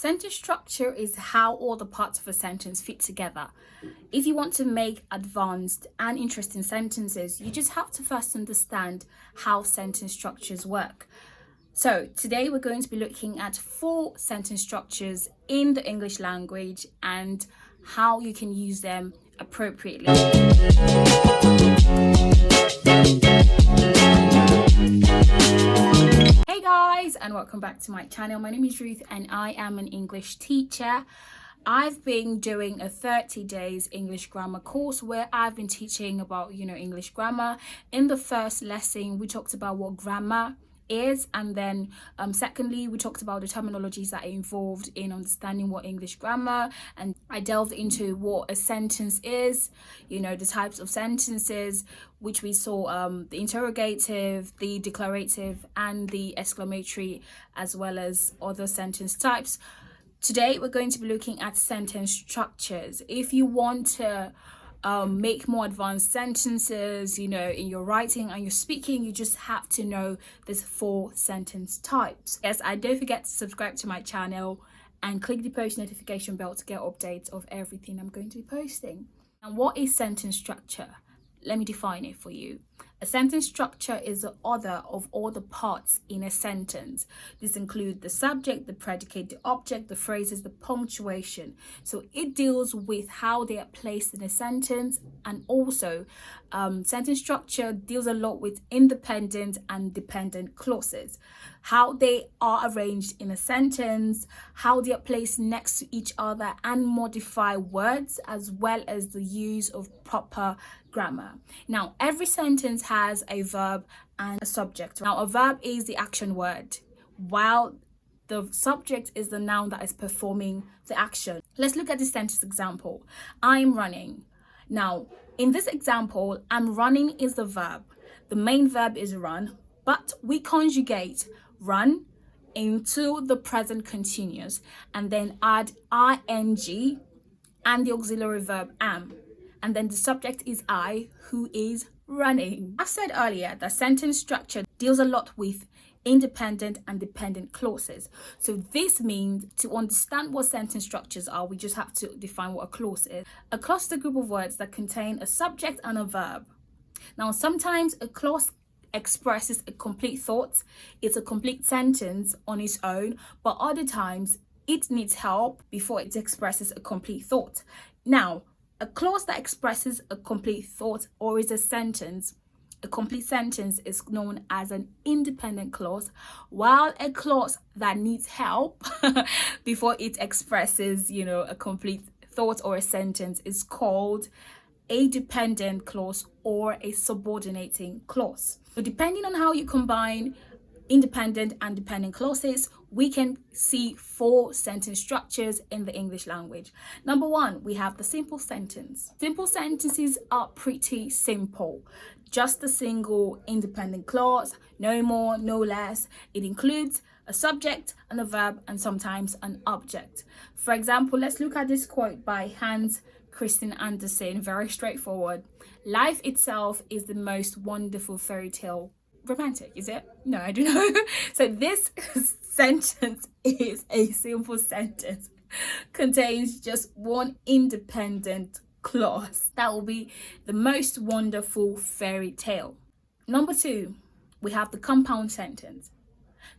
Sentence structure is how all the parts of a sentence fit together. If you want to make advanced and interesting sentences, you just have to first understand how sentence structures work. So today we're going to be looking at 4 sentence structures in the English language and how you can use them appropriately. Hey guys, and welcome back to my channel. My name is Ruth and I am an English teacher. I've been doing a 30 days English grammar course where I've been teaching about, English grammar. In the first lesson, we talked about what grammar is, and then secondly we talked about the terminologies that are involved in understanding what English grammar, and I delved into what a sentence is, the types of sentences, which we saw the interrogative, the declarative, and the exclamatory, as well as other sentence types. Today we're going to be looking at sentence structures. If you want to make more advanced sentences, in your writing and your speaking, you just have to know these 4 sentence types. Yes, and don't forget to subscribe to my channel and click the post notification bell to get updates of everything I'm going to be posting. And what is sentence structure? Let me define it for you. A sentence structure is the order of all the parts in a sentence. This includes the subject, the predicate, the object, the phrases, the punctuation. So it deals with how they are placed in a sentence, and also sentence structure deals a lot with independent and dependent clauses, how they are arranged in a sentence, how they are placed next to each other, and modify words, as well as the use of proper grammar. Now, every sentence has a verb and a subject. Now, a verb is the action word, while the subject is the noun that is performing the action. Let's look at this sentence example. I'm running. Now, in this example, I'm running is the verb. The main verb is run, but we conjugate run into the present continuous and then add ing and the auxiliary verb am. And then the subject is I, who is running. I've said earlier that sentence structure deals a lot with independent and dependent clauses. So this means to understand what sentence structures are, we just have to define what a clause is. A clause is a group of words that contain a subject and a verb. Now, sometimes a clause expresses a complete thought. It's a complete sentence on its own, but other times it needs help before it expresses a complete thought. Now, a clause that expresses a complete thought or is a sentence, a complete sentence, is known as an independent clause, while a clause that needs help before it expresses, a complete thought or a sentence is called a dependent clause or a subordinating clause. So depending on how you combine independent and dependent clauses, we can see 4 sentence structures in the English language. Number 1, we have the simple sentence. Simple sentences are pretty simple. Just a single independent clause, no more, no less. It includes a subject and a verb and sometimes an object. For example, let's look at this quote by Hans Christian Andersen. Very straightforward. Life itself is the most wonderful fairy tale. Romantic, is it? No, I don't know. So this sentence is a simple sentence, contains just one independent clause. That will be the most wonderful fairy tale. Number 2, we have the compound sentence.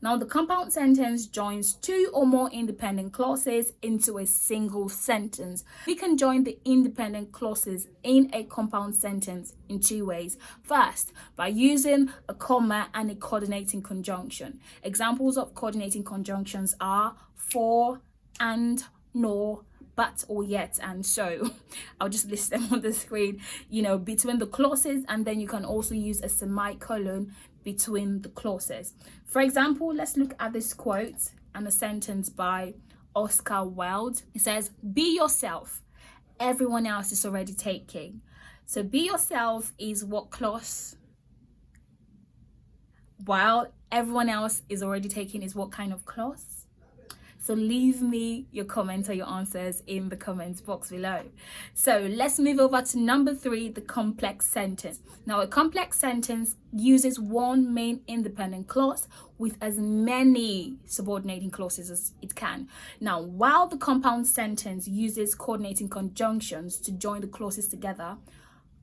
Now, the compound sentence joins 2 or more independent clauses into a single sentence. We can join the independent clauses in a compound sentence in 2 ways. First, by using a comma and a coordinating conjunction. Examples of coordinating conjunctions are for, and, nor, but, or yet, and so. I'll just list them on the screen, between the clauses, and then you can also use a semicolon between the clauses. For example, let's look at this quote and a sentence by Oscar Wilde. It says, "Be yourself. Everyone else is already taking." So be yourself is what clause? While everyone else is already taking is what kind of clause? So leave me your comments or your answers in the comments box below. So let's move over to number 3, the complex sentence. Now, a complex sentence uses one main independent clause with as many subordinating clauses as it can. Now, while the compound sentence uses coordinating conjunctions to join the clauses together,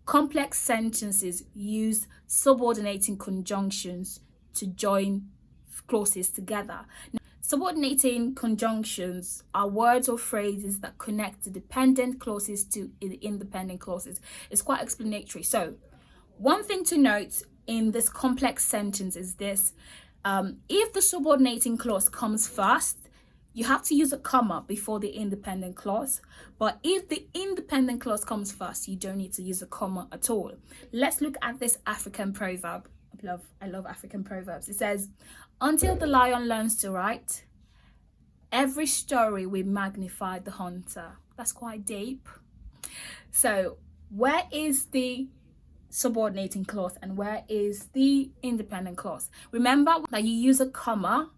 complex sentences use subordinating conjunctions to join clauses together. Now, subordinating conjunctions are words or phrases that connect the dependent clauses to the independent clauses. It's quite explanatory. So, one thing to note in this complex sentence is this. If the subordinating clause comes first, you have to use a comma before the independent clause. But if the independent clause comes first, you don't need to use a comma at all. Let's look at this African proverb. I love African proverbs. It says, until the lion learns to write, every story will magnify the hunter. That's quite deep. So where is the subordinating clause and where is the independent clause? Remember that you use a comma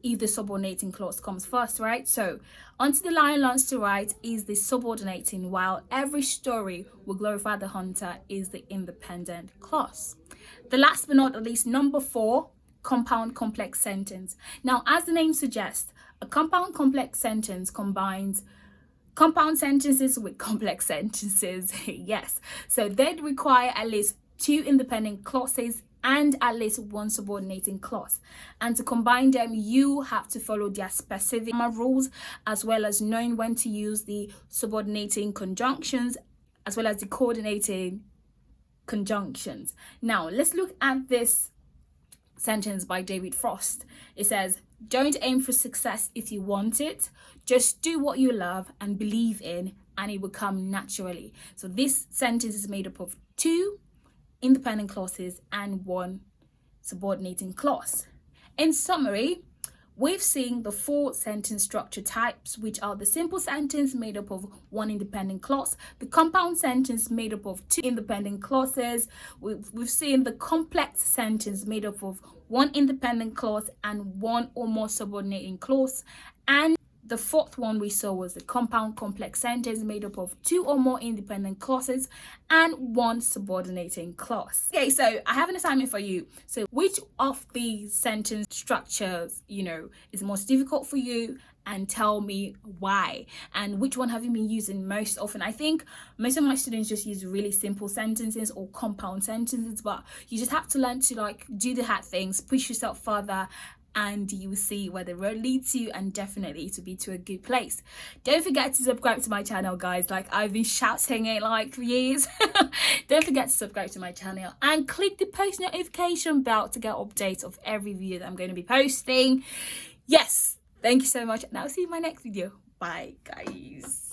if the subordinating clause comes first, right? So, until the lion learns to write is the subordinating, while every story will glorify the hunter is the independent clause. The last but not least, number 4, compound complex sentence. Now, as the name suggests, a compound complex sentence combines compound sentences with complex sentences. Yes, so they'd require at least 2 independent clauses and at least 1 subordinating clause, and to combine them you have to follow their specific rules, as well as knowing when to use the subordinating conjunctions as well as the coordinating conjunctions. Now let's look at this sentence by David Frost. It says, don't aim for success if you want it, just do what you love and believe in and it will come naturally. So this sentence is made up of 2 independent clauses and 1 subordinating clause. In summary, we've seen the 4 sentence structure types, which are the simple sentence made up of 1 independent clause, the compound sentence made up of 2 independent clauses. We've seen the complex sentence made up of 1 independent clause and 1 or more subordinating clause, and the 4th one we saw was the compound complex sentence made up of 2 or more independent clauses and 1 subordinating clause. Okay, so I have an assignment for you. So which of these sentence structures, is most difficult for you, and tell me why, and which one have you been using most often? I think most of my students just use really simple sentences or compound sentences, but you just have to learn to do the hard things, push yourself further, and you will see where the road leads you, and definitely to be to a good place. Don't forget to subscribe to my channel, guys. I've been shouting it for years. Don't forget to subscribe to my channel and click the post notification bell to get updates of every video that I'm going to be posting. Yes, thank you so much, and I'll see you in my next video. Bye, guys.